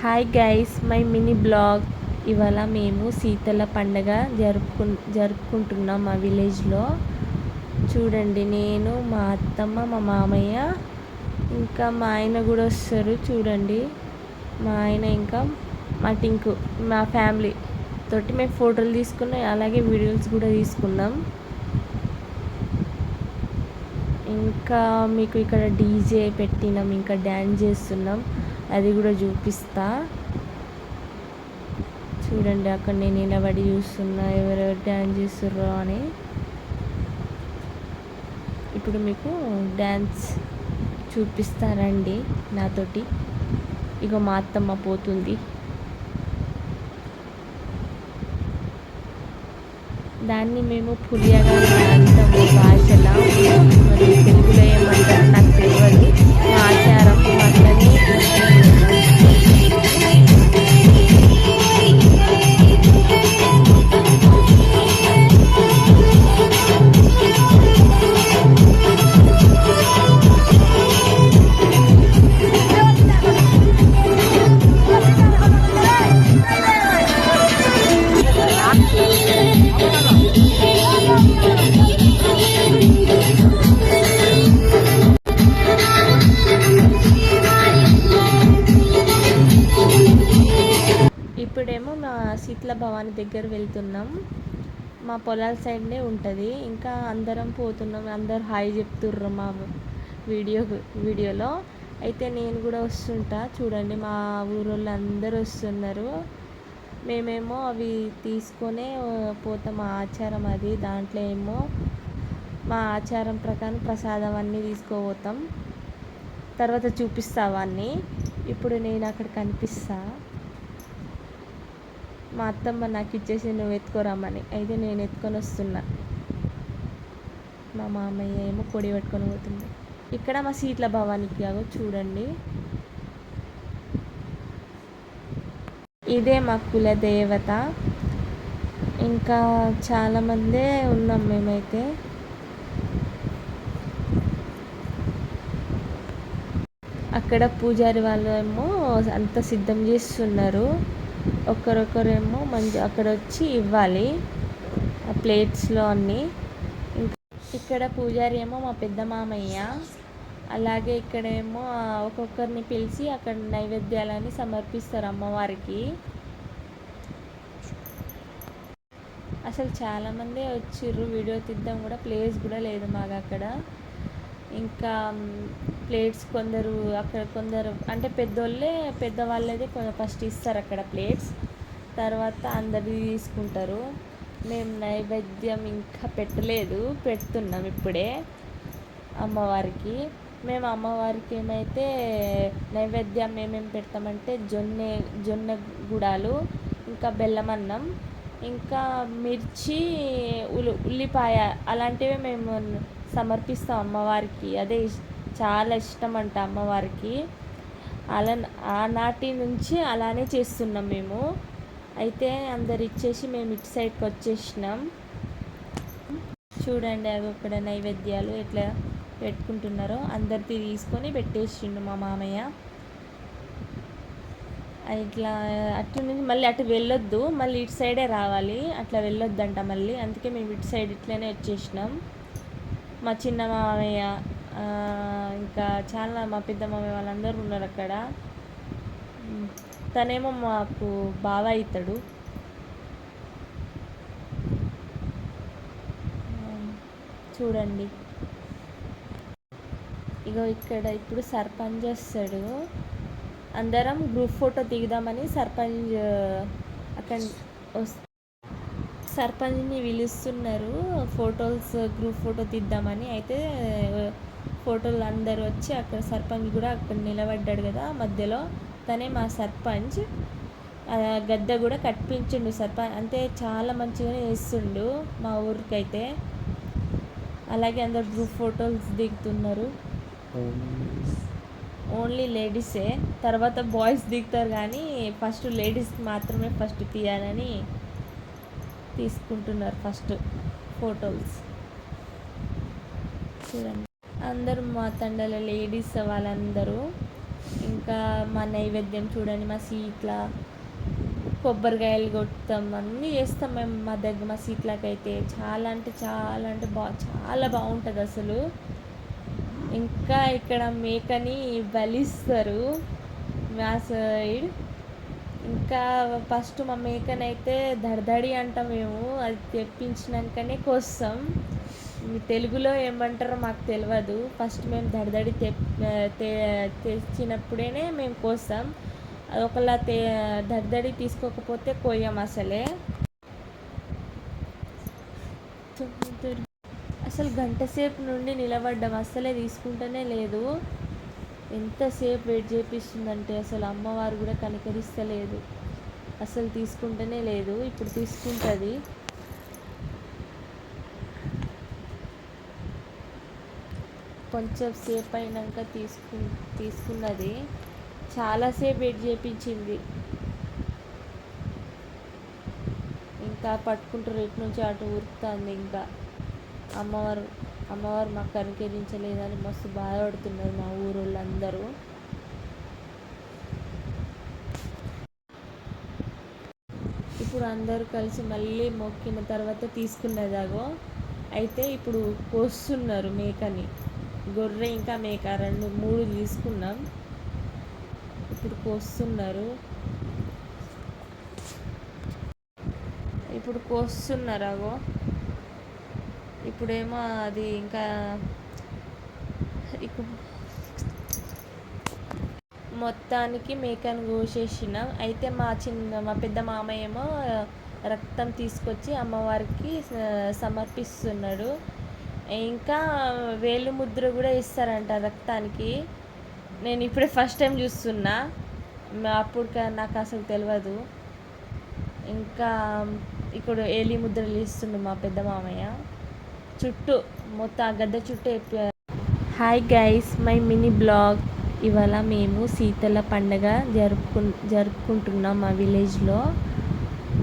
Hi guys my mini blog. ఇవాళ మేము శీతల పండగ జరుపుకుంటున్నాం మా విలేజ్లో. చూడండి, నేను మా అత్తమ్మ, మా మామయ్య, ఇంకా మా ఆయన కూడా వస్తారు. చూడండి, మా ఆయన ఇంకా మా టింకు, మా ఫ్యామిలీ తోటి మేము ఫోటోలు తీసుకున్నాం, అలాగే వీడియోస్ కూడా తీసుకున్నాం. ఇంకా మీకు ఇక్కడ డీజే పెట్టినాం, ఇంకా డ్యాన్స్ చేస్తున్నాం, అది కూడా చూపిస్తా. చూడండి, అక్కడ నేను నిలబడి చూస్తున్నా ఎవరెవరు డ్యాన్స్ చేస్తుర్రో అని. ఇప్పుడు మీకు డ్యాన్స్ చూపిస్తారండి నాతోటి. ఇక మా అత్తమ్మ పోతుంది. దాన్ని మేము పులియగా అంటాము భాషలో, మరి తెలుగులో ఏమంటారు నాకు తెలియదు. మా ఆచారం అట్లనే. ఇప్పుడేమో మా శీతల భవాని దగ్గర వెళ్తున్నాం. మా పొలాల సైడ్నే ఉంటుంది. ఇంకా అందరం పోతున్నాం, అందరు హాయ్ చెప్తుర్రు మా వీడియోలో. అయితే నేను కూడా వస్తుంటా. చూడండి, మా ఊరోళ్ళు అందరూ వస్తున్నారు. మేమేమో అవి తీసుకొనే పోతాం, మా ఆచారం అది. దాంట్లో ఏమో మా ఆచారం ప్రకారం ప్రసాదం అన్నీ తీసుకోపోతాం. తర్వాత చూపిస్తా అవన్నీ. ఇప్పుడు నేను అక్కడ కనిపిస్తా. మా అత్తమ్మ నాకు ఇచ్చేసి నువ్వు ఎత్తుకోరమ్మని, అయితే నేను ఎత్తుకొని వస్తున్నా. మా మామయ్య ఏమో పొడి పట్టుకొని పోతుంది. ఇక్కడ మా శీతల భవానికి చూడండి, ఇదే మా కుల దేవత. ఇంకా చాలామందే ఉన్నాం మేమైతే. అక్కడ పూజారి వాళ్ళు ఏమో అంత సిద్ధం చేస్తున్నారు. ఒకరొకరేమో మంచి అక్కడ వచ్చి ఇవ్వాలి ఆ ప్లేట్స్లో అన్నీ. ఇక్కడ పూజారి ఏమో మా పెద్ద మామయ్య. అలాగే ఇక్కడేమో ఒక్కొక్కరిని పిలిచి అక్కడ నైవేద్యాలని సమర్పిస్తారు అమ్మవారికి. అసలు చాలామందే వచ్చిర్రు, వీడియో తీద్దాం కూడా ప్లేస్ కూడా లేదు మాకు అక్కడ. ఇంకా ప్లేట్స్ కొందరు అక్కడ, కొందరు అంటే పెద్దవాళ్ళదే ఫస్ట్ ఇస్తారు అక్కడ ప్లేట్స్, తర్వాత అందరు తీసుకుంటారు. మేము నైవేద్యం ఇంకా పెట్టలేదు, పెడుతున్నాం ఇప్పుడే అమ్మవారికి. మేము అమ్మవారికి ఏమైతే నైవేద్యం ఏమేమి పెడతామంటే జొన్న గుడాలు, ఇంకా బెల్లం అన్నం, ఇంకా మిర్చి, ఉల్లిపాయ అలాంటివి మేము సమర్పిస్తాం అమ్మవారికి. అదే చాలా ఇష్టం అంట అమ్మవారికి. అలా ఆనాటి నుంచి అలానే చేస్తున్నాం మేము. అయితే అందరు ఇచ్చేసి మేము ఇటు సైడ్కి వచ్చేసినాం. చూడండి, అవి ఇక్కడ నైవేద్యాలు ఎట్లా పెట్టుకుంటున్నారో. అందరిది తీసుకొని పెట్టేసిండు మా మామయ్య. ఇట్లా అటు నుంచి మళ్ళీ అటు వెళ్ళొద్దు, మళ్ళీ ఇటు సైడే రావాలి, అట్లా వెళ్ళొద్దంట మళ్ళీ. అందుకే మేము ఇటు సైడ్ ఇట్లనే వచ్చేసినాం. మా చిన్న మామయ్య, ఇంకా చాలా మా పెద్ద మామయ్య వాళ్ళందరూ ఉన్నారు అక్కడ. తనేమో మాకు బావ అవుతాడు. చూడండి, ఇగో ఇక్కడ ఇప్పుడు సర్పంచ్ వస్తాడు. అందరం గ్రూప్ ఫోటో దిగుదామని సర్పంచ్ అక్కడ సర్పంచ్ని పిలుస్తున్నారు గ్రూప్ ఫోటో తీద్దామని. అయితే ఫోటోలు అందరు వచ్చి అక్కడ సర్పంచ్ కూడా అక్కడ నిలబడ్డాడు కదా మధ్యలో, తనే మా సర్పంచ్. గద్ద కూడా కట్టించిండు సర్పంచ్, అంటే చాలా మంచిగా చేస్తుండు మా ఊరికైతే. అలాగే అందరు గ్రూప్ ఫోటోలు దిగుతున్నారు. ఓన్లీ లేడీసే, తర్వాత బాయ్స్ దిగుతారు, కానీ ఫస్ట్ లేడీస్ మాత్రమే ఫస్ట్ తీయాలని తీసుకుంటున్నారు ఫస్ట్ ఫోటోస్. చూడండి, అందరూ మా తండల లేడీస్ వాళ్ళందరూ. ఇంకా మా నైవేద్యం చూడండి, మా సీట్ల కొబ్బరికాయలు కొడతాం, అన్నీ చేస్తాం మేము మా సీట్లకైతే చాలా అంటే చాలా అంటే చాలా బాగుంటుంది అసలు. ఇంకా ఇక్కడ మేకని బలిస్తారు మా సైడ్. ఇంకా ఫస్ట్ మా మేకనైతే దడదడి అంటాం మేము, అది తెప్పించినాకనే కోస్తాం. తెలుగులో ఏమంటారో మాకు తెలియదు. ఫస్ట్ మేము దడదడి తెచ్చినప్పుడే మేము కోస్తాం. అది ఒకలా దడదడి తీసుకోకపోతే కోయం అసలే. అసలు గంట సేపు నుండి నిలబడ్డాం, అసలే తీసుకుంటూనే లేదు. ఎంతసేపు వెయిట్ చేపిస్తుందంటే అసలు అమ్మవారు కూడా కనికరిస్తలేదు, అసలు తీసుకుంటూనే లేదు. ఇప్పుడు తీసుకుంటుంది. కొంచెం సేపు అయినాక తీసుకున్నది. చాలాసేపు వెయిట్ చేయించింది. ఇంకా పట్టుకుంటారు ఇటు నుంచి అటు ఉరుకుతుంది. ఇంకా అమ్మవారు మాకు కనికరించలేదని మస్తు బాధపడుతున్నారు మా ఊరోళ్ళందరూ. ఇప్పుడు అందరూ కలిసి మళ్ళీ మొక్కిన తర్వాత తీసుకున్నదాగో. అయితే ఇప్పుడు కోస్తున్నారు మేకని, గొర్రె ఇంకా మేక 2-3 తీసుకున్నాం. ఇప్పుడు కోస్తున్నారు. అగో. ఇప్పుడేమో అది ఇంకా మొత్తానికి మేకను కోసేసినాం. అయితే మా పెద్ద మామయ్య ఏమో రక్తం తీసుకొచ్చి అమ్మవారికి సమర్పిస్తున్నాడు. ఇంకా వేలు ముద్ర కూడా ఇస్తారంట రక్తానికి. నేను ఇప్పుడే ఫస్ట్ టైం చూస్తున్నా, అప్పుడు నాకు అసలు తెలియదు. ఇంకా ఇప్పుడు ఏలి ముద్రలు ఇస్తుండు మా పెద్ద మామయ్య. చుట్టూ మొత్తం ఆ గద్ద చుట్టూ. Hi guys, my mini blog. ఇవాళ మేము శీతల పండగ జరుపుకుంటున్నాం మా విలేజ్లో.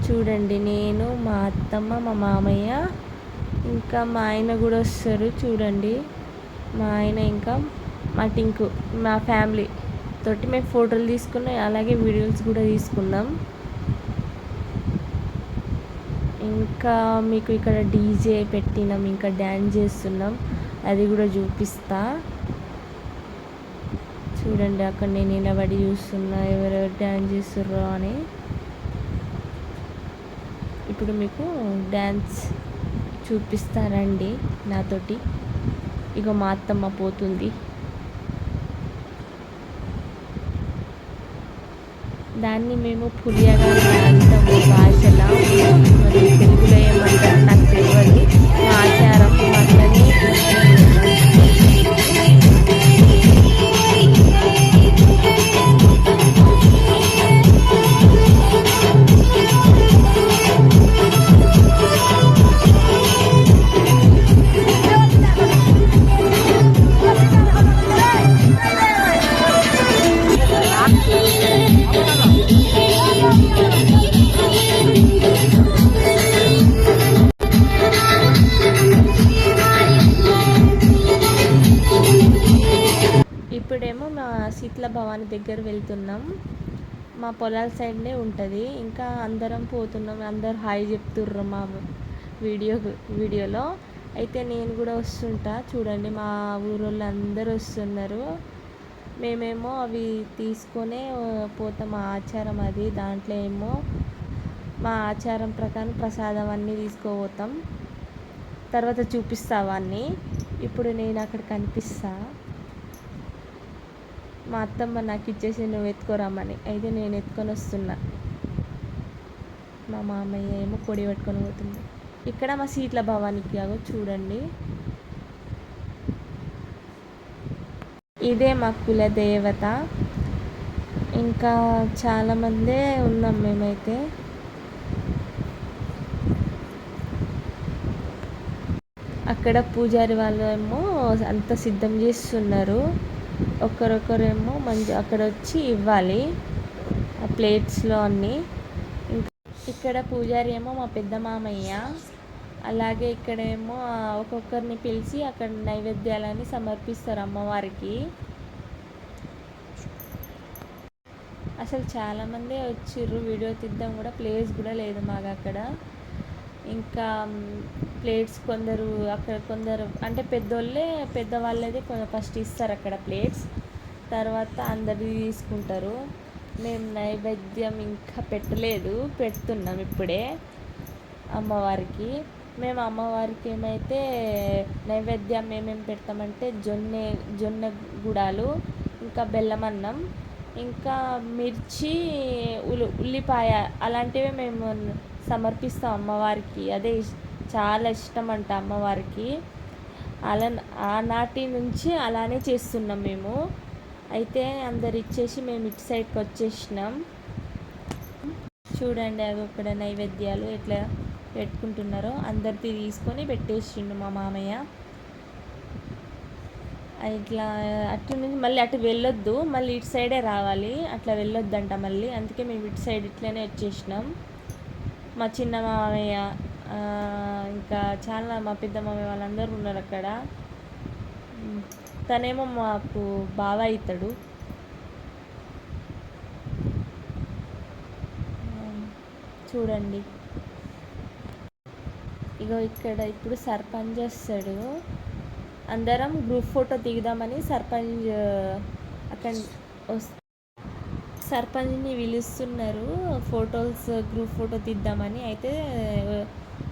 చూడండి, నేను, మా అత్తమ్మ, మా మామయ్య, ఇంకా మా ఆయన కూడా వస్తారు. చూడండి, మా ఆయన ఇంకా మా టింకు, మా ఫ్యామిలీ తోటి మేము ఫోటోలు తీసుకున్నాం, అలాగే వీడియోస్ కూడా తీసుకున్నాం. ఇంకా మీకు ఇక్కడ డీజే పెట్టినాం, ఇంకా డ్యాన్స్ చేస్తున్నాం, అది కూడా చూపిస్తా. చూడండి, అక్కడ నేను నిలబడి చూస్తున్నా ఎవరెవరు డ్యాన్స్ చేస్తుర్రో అని. ఇప్పుడు మీకు డ్యాన్స్ చూపిస్తారండి నాతోటి. ఇక మా అత్తమ్మ పోతుంది. దాన్ని మేము పులియగా అంటాము భాషలో, మరి తెలుగులో ఏమంటారు నాకు తెలియదు. మా ఆచారం అట్లనే. ఇప్పుడేమో మా శీతల భవాని దగ్గర వెళ్తున్నాం. మా పొలాల సైడ్నే ఉంటుంది. ఇంకా అందరం పోతున్నాం, అందరు హాయ్ చెప్తుర్రు మా వీడియోలో. అయితే నేను కూడా వస్తుంటా. చూడండి, మా ఊరోళ్ళు అందరూ వస్తున్నారు. మేమేమో అవి తీసుకొనే పోతాం, మా ఆచారం అది. దాంట్లో ఏమో మా ఆచారం ప్రకారం ప్రసాదం అన్నీ తీసుకుపోతాం. తర్వాత చూపిస్తా అవన్నీ. ఇప్పుడు నేను అక్కడ కనిపిస్తా. మా అత్తమ్మ నాకు ఇచ్చేసి నువ్వు ఎత్తుకోరమ్మని, అయితే నేను ఎత్తుకొని వస్తున్నా. మా మామయ్య ఏమో పొడి పట్టుకొని పోతుంది. ఇక్కడ మా శీతల భవానికి అగో చూడండి, ఇదే మా కుల దేవత. ఇంకా చాలామందే ఉన్నాం మేమైతే. అక్కడ పూజారి వాళ్ళు ఏమో అంత సిద్ధం చేస్తున్నారు. ఒకరొకరేమో అక్కడ వచ్చి ఇవ్వాలి ఆ ప్లేట్స్లో అన్నీ. ఇక్కడ పూజారి ఏమో మా పెద్ద మామయ్య. అలాగే ఇక్కడేమో ఒక్కొక్కరిని పిలిచి అక్కడ నైవేద్యాలని సమర్పిస్తారు అమ్మవారికి. అసలు చాలామందే వచ్చిర్రు, వీడియో తీద్దాం కూడా ప్లేస్ కూడా లేదు మాకు అక్కడ. ఇంకా ప్లేట్స్ కొందరు అక్కడ, కొందరు అంటే పెద్దవాళ్ళది ఫస్ట్ ఇస్తారు అక్కడ ప్లేట్స్, తర్వాత అందరు తీసుకుంటారు. మేము నైవేద్యం ఇంకా పెట్టలేదు, పెడుతున్నాం ఇప్పుడే అమ్మవారికి. మేము అమ్మవారికి ఏమైతే నైవేద్యం ఏమేమి పెడతామంటే జొన్న గుడాలు, ఇంకా బెల్లం అన్నం, ఇంకా మిర్చి, ఉల్లిపాయ అలాంటివి మేము సమర్పిస్తాం అమ్మవారికి. అదే చాలా ఇష్టం అంట అమ్మవారికి. అలా ఆనాటి నుంచి అలానే చేస్తున్నాం మేము. అయితే అందరు ఇచ్చేసి మేము ఇటు సైడ్కి వచ్చేసినాం. చూడండి అవి ఇక్కడ నైవేద్యాలు ఎట్లా పెట్టుకుంటున్నారో, అందరిది తీసుకొని పెట్టేసిండు మా మామయ్య. ఇట్లా అటు నుంచి మళ్ళీ అటు వెళ్ళొద్దు, మళ్ళీ ఇటు సైడే రావాలి, అట్లా వెళ్ళొద్దంట మళ్ళీ. అందుకే మేము ఇటు సైడ్ ఇట్లనే వచ్చేసినాం. మా చిన్న మామయ్య, ఇంకా చాలా మా పెద్ద మామయ్య వాళ్ళందరూ ఉన్నారు అక్కడ. తనేమో మాకు బావ అవుతాడు. చూడండి ఇగో ఇక్కడ ఇప్పుడు సర్పంచ్ వస్తాడు. అందరం గ్రూప్ ఫోటో దిగుదామని సర్పంచ్ అక్కడ సర్పంచ్ని పిలుస్తున్నారు, గ్రూప్ ఫోటో తీద్దామని. అయితే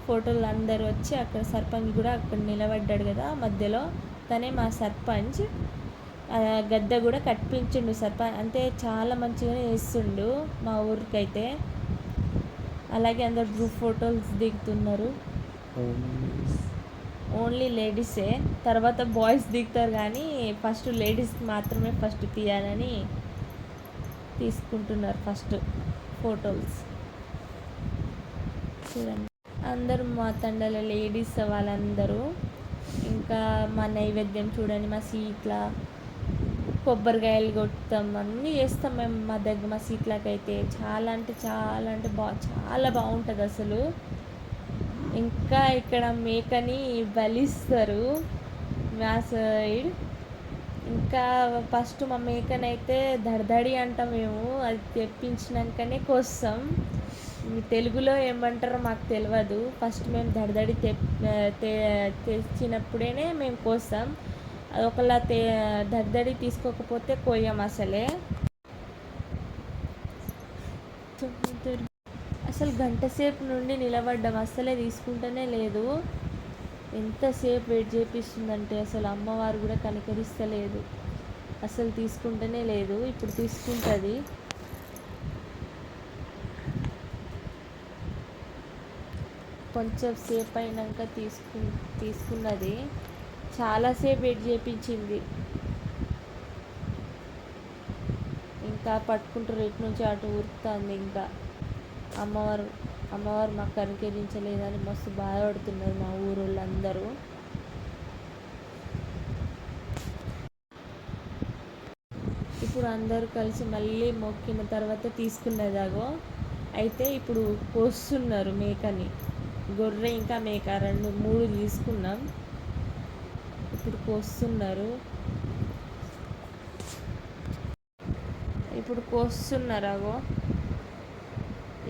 ఫోటోలు అందరు వచ్చి అక్కడ సర్పంచ్ కూడా అక్కడ నిలబడ్డాడు కదా మధ్యలో, తనే మా సర్పంచ్. గద్దె కూడా కట్టించిండు సర్పంచ్, అంటే చాలా మంచిగానే చేస్తుండు మా ఊరికైతే. అలాగే అందరు గ్రూప్ ఫోటోస్ దిగుతున్నారు. ఓన్లీ లేడీసే, తర్వాత బాయ్స్ దిగుతారు, కానీ ఫస్ట్ లేడీస్కి మాత్రమే ఫస్ట్ తీయాలని తీసుకుంటున్నారు ఫస్ట్ ఫోటోస్. చూడండి అందరూ మా తండల లేడీస్ వాళ్ళందరూ. ఇంకా మా నైవేద్యం చూడండి, మా సీట్ల కొబ్బరికాయలు కొడతాం, అన్నీ చేస్తాం మేము మా సీట్లకైతే. చాలా అంటే చాలా బాగుంటుంది అసలు. ఇంకా ఇక్కడ మేకని బలిస్తారు మా సైడ్. ఇంకా ఫస్ట్ మా మేకనైతే దడదడి అంటాం మేము, అది తెప్పించినాకనే కోస్తాం. తెలుగులో ఏమంటారో మాకు తెలియదు. ఫస్ట్ మేము దడదడి తెచ్చినప్పుడే మేము కోస్తాం. అది ఒకలా దడదడి తీసుకోకపోతే కోయం అసలే. అసలు గంట సేపు నుండి నిలబడ్డాం, అసలే తీసుకుంటూనే లేదు. ఎంతసేపు వెయిట్ చేపిస్తుందంటే అసలు అమ్మవారు కూడా కనికరిస్తలేదు, అసలు తీసుకుంటూనే లేదు. ఇప్పుడు తీసుకుంటుంది. కొంచెం సేపు అయినాక తీసుకున్నది. చాలాసేపు వెయిట్ చేయించింది. ఇంకా పట్టుకుంటారు ఇటు నుంచి అటు ఉరుకుతుంది. ఇంకా అమ్మవారు మాకు కనికరించలేదని మస్తు బాధపడుతున్నారు మా ఊరోళ్ళందరూ. ఇప్పుడు అందరూ కలిసి మళ్ళీ మొక్కిన తర్వాత తీసుకునేదాగో. అయితే ఇప్పుడు కోస్తున్నారు మేకని, గొర్రె ఇంకా మేక 2-3 తీసుకున్నాం. ఇప్పుడు కోస్తున్నారు. అగో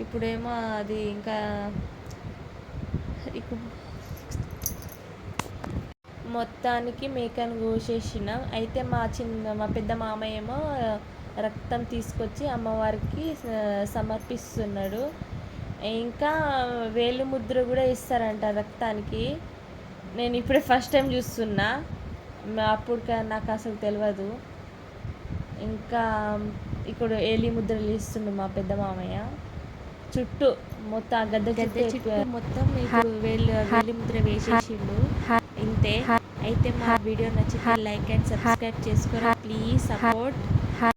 ఇప్పుడేమో అది ఇంకా మొత్తానికి మేకను కోసేసినాం. అయితే మా పెద్ద మామయ్య ఏమో రక్తం తీసుకొచ్చి అమ్మవారికి సమర్పిస్తున్నాడు. ఇంకా వేలు ముద్ర కూడా ఇస్తారంట రక్తానికి. నేను ఇప్పుడే ఫస్ట్ టైం చూస్తున్నా, అప్పుడు నాకు అసలు తెలియదు. ఇంకా ఇప్పుడు ఏలి ముద్రలు ఇస్తుండు మా పెద్ద మామయ్య. చుట్టూ మొత్తం ఆ గద్ద చుట్టూ మొత్తం ఇప్పుడు వేలి ముద్ర వేసేసిండు. ఇంతే. అయితే మా వీడియో నచ్చితే లైక్ అండ్ సబ్స్క్రైబ్ చేసుకోరా ప్లీజ్, సపోర్ట్.